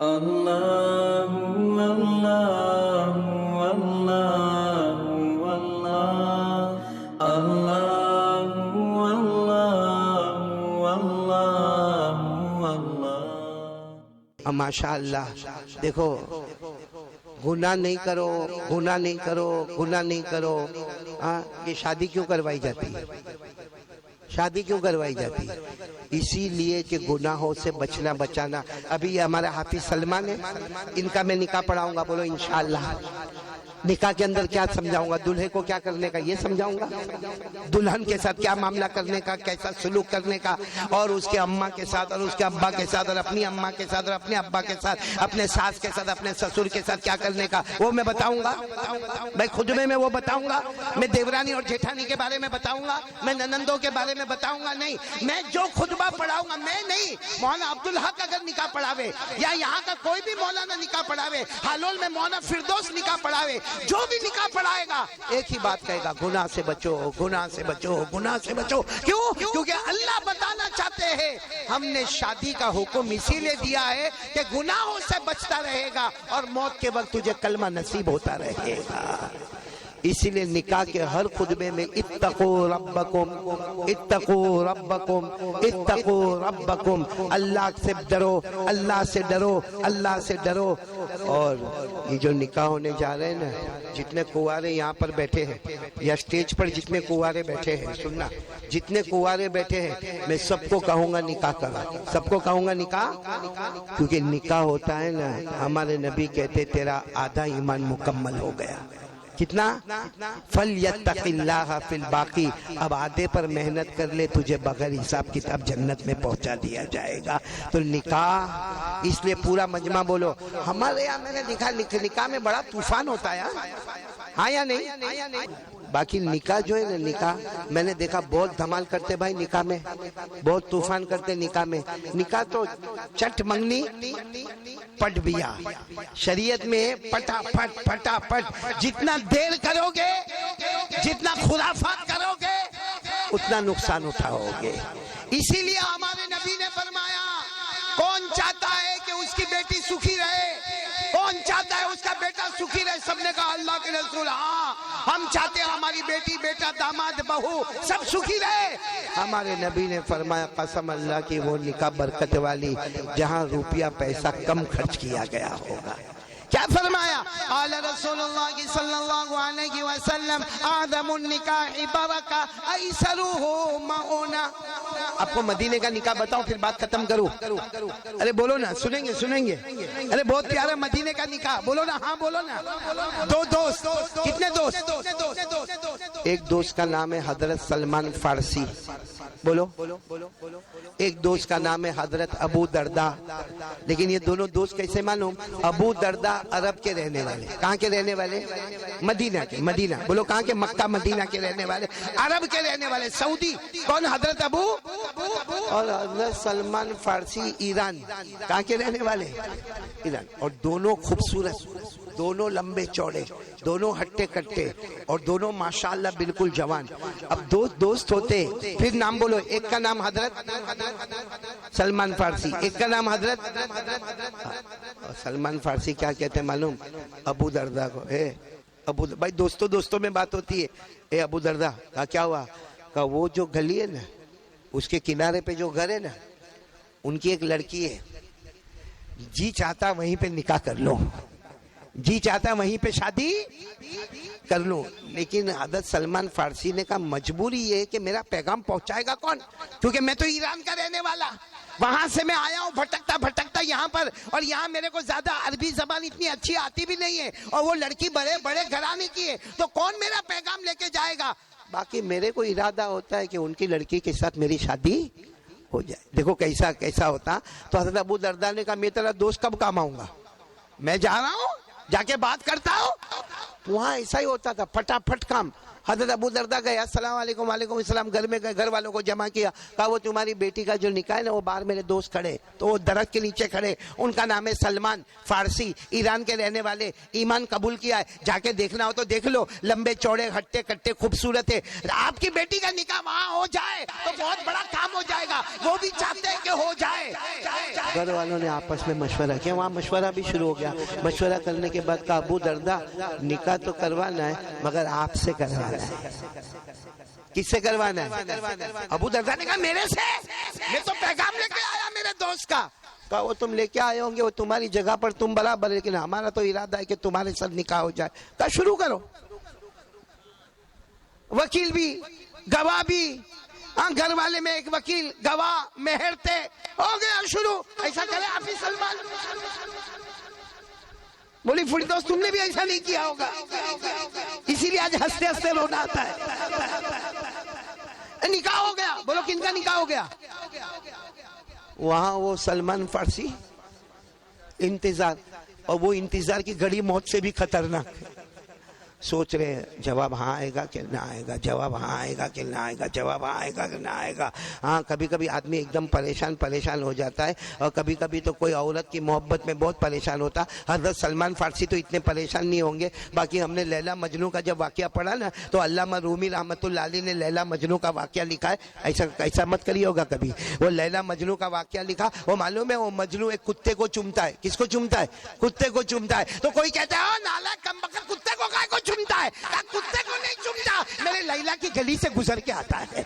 اللہ اللہ اللہ اللہ اللہ اللہ اللہ۔ ماشاء اللہ، دیکھو گناہ نہیں کرو، گناہ نہیں کرو، گناہ نہیں کرو، یہ شادی کیوں کروائی جاتی ہے؟ شادی کیوں کروائی جاتی ہے؟ اسی لیے کہ گناہوں سے بچنا بچانا۔ ابھی یہ ہمارا حافظ سلمان ہے، ان کا میں نکاح پڑھاؤں گا، بولو انشاءاللہ۔ نکاح کے اندر کیا سمجھاؤں گا؟ دلہے کو کیا کرنے کا یہ سمجھاؤں گا، دلہن کے ساتھ کیا معاملہ کرنے کا، کیسا سلوک کرنے کا، اور اس کے اماں کے ساتھ اور اس کے ابا کے ساتھ اور اپنی اماں کے ساتھ اور اپنے ابا کے ساتھ، اپنے ساس کے ساتھ اپنے سسر کے ساتھ کیا کرنے کا وہ میں بتاؤں گا بھائی، خطبے میں وہ بتاؤں گا؟ میں دیورانی اور جیٹھانی کے بارے میں بتاؤں گا؟ میں ننندوں کے بارے میں بتاؤں گا؟ نہیں، میں جو خطبہ پڑھاؤں گا، میں نہیں، مولانا عبدالحق اگر نکاح پڑھاوے یا یہاں کا کوئی بھی مولانا نکاح پڑھاوے، حالول میں مولانا فردوس نکاح پڑھاوے، جو بھی نکاح پڑھائے گا ایک ہی بات کہے گا، گناہ سے بچو، گناہ سے بچو، گناہ سے بچو۔ کیوں؟ کیونکہ اللہ بتانا چاہتے ہیں ہم نے شادی کا حکم اسی لیے دیا ہے کہ گناہوں سے بچتا رہے گا اور موت کے وقت تجھے کلمہ نصیب ہوتا رہے گا۔ اسی لیے نکاح کے ہر خطبے میں اتقوا ربکم، اتقوا ربکم، اتقوا ربکم، اللہ سے ڈرو، اللہ سے ڈرو، اللہ سے ڈرو۔ اور یہ جو نکاح ہونے جا رہے ہیں نا، جتنے کنوارے یہاں پر بیٹھے ہیں یا سٹیج پر جتنے کنوارے بیٹھے ہیں، سننا، جتنے کنوارے بیٹھے ہیں میں سب کو کہوں گا نکاح کرا، سب کو کہوں گا نکاح، کیونکہ نکاح ہوتا ہے نا، ہمارے نبی کہتے تیرا آدھا ایمان مکمل ہو گیا۔ کتنا؟ فَلْيَتَّقِ اللَّهَ فِي الْبَاقِي، اب آدھے پر محنت کر لے، تجھے بغیر حساب کتاب جنت میں پہنچا دیا جائے گا۔ تو نکاح، اس لیے پورا مجمع بولو، ہمارے یہاں میں نے دیکھا نکاح میں بڑا طوفان ہوتا ہے، ہاں یا نہیں؟ باقی نکاح جو ہے نا، نکاح میں نے دیکھا بہت دھمال کرتے بھائی، نکاح میں بہت طوفان کرتے۔ نکاح میں نکاح تو چٹ منگنی پٹ بیا، شریعت میں پٹا پٹ پٹا پٹ، جتنا دیر کرو گے، جتنا خرافات کرو گے، اتنا نقصان اٹھاؤ گے۔ اسی لیے ہمارے نبی نے فرمایا، کون چاہتا ہے کہ اس کی بیٹی سکھی رہے؟ کون چاہتا ہے اس کا بیٹا سکھی رہے؟ سب نے کہا اللہ کے رسول ہاں، ہم چاہتے ہیں ہماری بیٹی، بیٹا، داماد، بہو سب سکھی رہے۔ ہمارے نبی نے فرمایا، قسم اللہ کی وہ نکاح برکت والی جہاں روپیہ پیسہ کم خرچ کیا گیا ہوگا۔ کیا فرمایا؟ قال رسول اللہ صلی اللہ علیہ وسلم، اعظم النکاح برکہ ایسرہ معونہ۔ آپ کو مدینے کا نکاح بتاؤ پھر بات ختم کروں؟ ارے بولو نا، سنیں گے سنیں گے؟ ارے بہت پیارا مدینے کا نکاح، بولو نا، ہاں بولو نا۔ دو دوست، کتنے دوست؟ ایک دوست کا نام ہے حضرت سلمان فارسی، بولو۔ ایک دوست کا نام ہے حضرت ابو درداء۔ لیکن یہ دونوں دوست کیسے معلوم؟ ابو درداء عرب کے رہنے والے، کہاں کے رہنے والے؟ مدینہ کے، مدینہ بولو، کہاں کے؟ مکہ مدینہ کے رہنے والے، عرب کے رہنے والے، سعودی۔ کون؟ حضرت ابو، اور حضرت سلمان فارسی ایران، کہاں کے رہنے والے؟ ایران۔ اور دونوں خوبصورت، دونوں لمبے چوڑے، دونوں ہٹے کٹے، اور دونوں ماشاءاللہ بالکل جوان۔ اب دو دوست ہوتے، پھر نام بولو، ایک کا نام حضرت سلمان فارسی، ایک کا نام حضرت سلمان فارسی کیا کہتے ہیں معلوم؟ ابو درداء کو، اے ابو بھائی، دوستوں میں بات ہوتی ہے، اے ابو درداء، کہا کیا ہوا؟ کہا وہ جو گلی ہے نا، اس کے کنارے پہ جو گھر ہے نا، ان کی ایک لڑکی ہے، جی چاہتا وہیں پہ نکاح کر لو، جی چاہتا وہیں پہ شادی کر لوں۔ لیکن حضرت سلمان فارسی نے کہا مجبوری یہ ہے کہ میرا پیغام پہنچائے گا کون؟ کیونکہ میں تو ایران کا رہنے والا، وہاں سے میں آیا ہوں بھٹکتا بھٹکتا یہاں پر، اور یہاں میرے کو زیادہ عربی زبان اتنی اچھی آتی بھی نہیں ہے، اور وہ لڑکی بڑے بڑے گھرانے کی ہے، تو کون میرا پیغام لے کے جائے گا؟ باقی میرے کو ارادہ ہوتا ہے کہ ان کی لڑکی کے ساتھ میری شادی ہو جائے۔ دیکھو کیسا ہوتا۔ تو حضرت ابو درداء نے کہا میں تیرا دوست کب کام آؤں گا؟ میں جا رہا ہوں، جا کے بات کرتا ہوں۔ وہاں ایسا ہی ہوتا تھا، پھٹافٹ کام۔ حضرت ابو دردہ گئے، السلام علیکم، وعلیکم السلام، گھر میں گئے، گھر والوں کو جمع کیا، کہا وہ تمہاری بیٹی کا جو نکاح ہے نا، وہ باہر میرے دوست کھڑے، تو وہ درخت کے نیچے کھڑے، ان کا نام ہے سلمان، فارسی، ایران کے رہنے والے، ایمان قبول کیا ہے، جا کے دیکھنا ہو تو دیکھ لو، لمبے چوڑے ہٹے کٹے خوبصورت ہے، آپ کی بیٹی کا نکاح وہاں ہو جائے تو بہت بڑا کام ہو جائے گا، وہ بھی چاہتے ہیں کہ ہو جائے۔ گھر والوں نے آپس میں مشورہ کیا، وہاں مشورہ بھی شروع ہو گیا، مشورہ کرنے کے بعد کہا ابو دردہ نکاح تو کروانا ہے مگر آپ سے کروانا ہے۔ کس سے کروانا ہے؟ ابو دردہ نے کہا میرے سے، میں تو پیغام لے کے آیا میرے دوست کا۔ کہا وہ تم لے کے آئے ہوں گے، وہ تمہاری جگہ پر تم برابر، لیکن ہمارا تو ارادہ ہے کہ تمہارے ساتھ نکاح ہو جائے۔ کہا شروع کرو، وکیل بھی، گواہ بھی، گھر والے میں ایک وکیل، گواہ، مہر تھے، ہو گیا شروع۔ ایسا کرے حافظ سلمان؟ بولی فردوس تم نے بھی ایسا نہیں کیا ہوگا، اسی لیے آج ہنستے ہنستے رونا آتا ہے۔ نکاح ہو گیا، بولو کن کا نکاح ہو گیا؟ وہاں وہ سلمان فارسی انتظار، اور وہ انتظار کی گھڑی موت سے بھی خطرناک، سوچ رہے ہیں جواب ہاں آئے گا کہ نہ آئے گا، جواب ہاں آئے گا کہ نہ آئے گا، جواب ہاں آئے گا کہ نہ آئے گا۔ ہاں کبھی کبھی آدمی ایک دم پریشان ہو جاتا ہے، اور کبھی کبھی تو کوئی عورت کی محبت میں بہت پریشان ہوتا۔ حضرت سلمان فارسی تو اتنے پریشان نہیں ہوں گے، باقی ہم نے لیلا مجنو کا جب واقعہ پڑھا نا، تو علامہ رومی رحمۃ اللہ علیہ نے لیلا مجنو کا واقعہ لکھا ہے، ایسا مت کریے ہوگا کبھی۔ وہ لیلا مجنو کا واقعہ لکھا، وہ معلوم ہے وہ مجنو ایک کتے کو چومتا ہے۔ کس کو چومتا ہے؟ کتے کو چومتا ہے۔ تو کوئی کہتا ہے نالائق کمبخت، کتے کو کائے کو چومتا ہے؟ کتے کو نہیں چومتا، میرے لیلا کی گلی سے گزر کے آتا ہے۔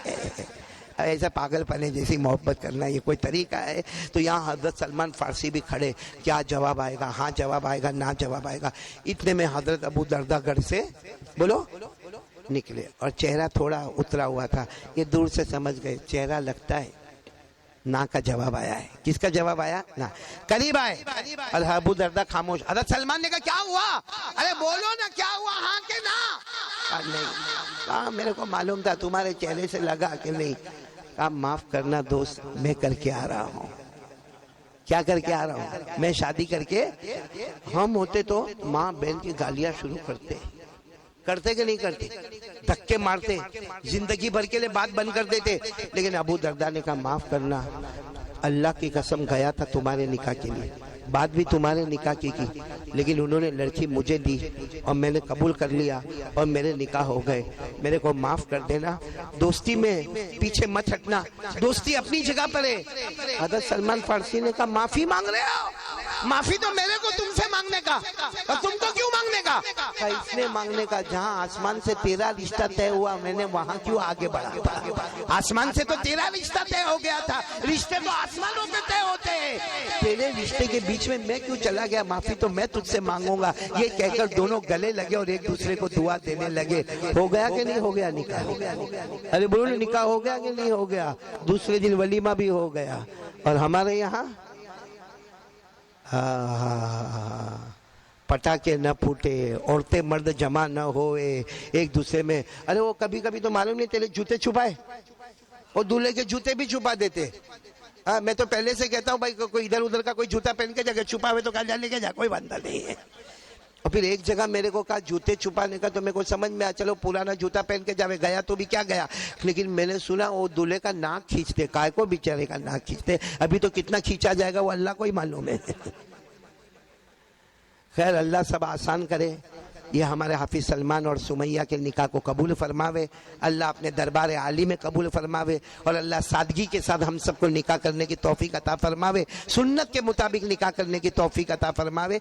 ایسا پاگل پنے جیسی محبت کرنا یہ کوئی طریقہ ہے؟ تو یہاں حضرت سلمان فارسی بھی کھڑے، کیا جواب آئے گا، ہاں جواب آئے گا، نہ جواب آئے گا۔ اتنے میں حضرت ابو دردہ گھر سے بولو نکلے، اور چہرہ تھوڑا اترا ہوا تھا، یہ دور سے سمجھ گئے چہرہ لگتا ہے نا کا جواب آیا ہے۔ کس کا جواب آیا؟ نا۔ قریب آئے، اور ابو دردہ خاموش۔ حضرت سلمان نے کہا کیا ہوا؟ ارے بولو نا کیا ہوا، ہاں کہ نہ؟ نہیں، کہا میرے کو معلوم تھا، تمہارے چہرے سے لگا کہ نہیں۔ کہا معاف کرنا دوست، میں کر کے آ رہا ہوں۔ کیا کر کے آ رہا ہوں؟ میں شادی کر کے۔ ہم ہوتے تو ماں بہن کی گالیاں شروع کرتے کہ نہیں کرتے؟ دھکے مارتے، زندگی بھر کے لیے بات بند کر دیتے، لیکن ابو دردہ نے کہا معاف کرنا، اللہ کی قسم گیا تھا تمہارے نکاح کے لیے، بات بھی تمہارے نکاح کی، لیکن انہوں نے لڑکی مجھے دی اور میں نے قبول کر لیا اور میرے نکاح ہو گئے، میرے کو معاف کر دینا۔ دوستی میں پیچھے مت ہٹنا، دوستی اپنی جگہ پر ہے۔ حضرت سلمان فارسی نے کہا معافی مانگ رہے ہو؟ معافی تو میرے کو تم سے مانگنے کا، اور تم کو کیوں مانگنے کا؟ اس نے مانگنے کا جہاں آسمان سے تیرا رشتہ طے ہوا، میں نے وہاں کیوں آگے بڑھا تھا؟ آسمان سے تو تیرا رشتہ طے ہو گیا تھا، رشتے تو آسمانوں پہ طے ہوتے ہیں، تیرے رشتے کے بیچ میں میں کیوں چلا گیا؟ معافی تو میں تجھ سے مانگوں گا۔ یہ کہہ کر دونوں گلے لگے اور ایک دوسرے کو دعا دینے لگے۔ ہو گیا کہ نہیں ہو گیا نکاح؟ ارے بولو نکاح ہو گیا کہ نہیں ہو گیا؟ دوسرے دن ولیمہ بھی ہو گیا، اور ہمارے یہاں پٹاخے نہ پھوٹے، عورتیں مرد جمع نہ ہوئے ایک دوسرے میں۔ ارے وہ کبھی کبھی تو معلوم نہیں تیرے جوتے چھپائے، اور دولہے کے جوتے بھی چھپا دیتے۔ میں تو پہلے سے کہتا ہوں بھائی کوئی ادھر ادھر کا کوئی جوتا پہن کے جگہ چھپا ہوئے تو کہا جا لے کے جا، کوئی بندہ نہیں ہے۔ اور پھر ایک جگہ میرے کو کہا جوتے چھپانے کا، تو میرے کو سمجھ میں آیا چلو پرانا جوتا پہن کے جاوے، گیا تو بھی کیا گیا، لیکن میں نے سنا وہ دولہے کا ناک کھینچتے، کائے کو بیچارے کا ناک کھینچتے، ابھی تو کتنا کھینچا جائے گا وہ اللہ کو ہی معلوم ہے۔ خیر اللہ سب آسان کرے، یہ ہمارے حافظ سلمان اور سمیہ کے نکاح کو قبول فرماوے، اللہ اپنے دربار عالی میں قبول فرماوے، اور اللہ سادگی کے ساتھ ہم سب کو نکاح کرنے کی توفیق عطا فرماوے، سنت کے مطابق نکاح کرنے کی توفیق عطا فرماوے۔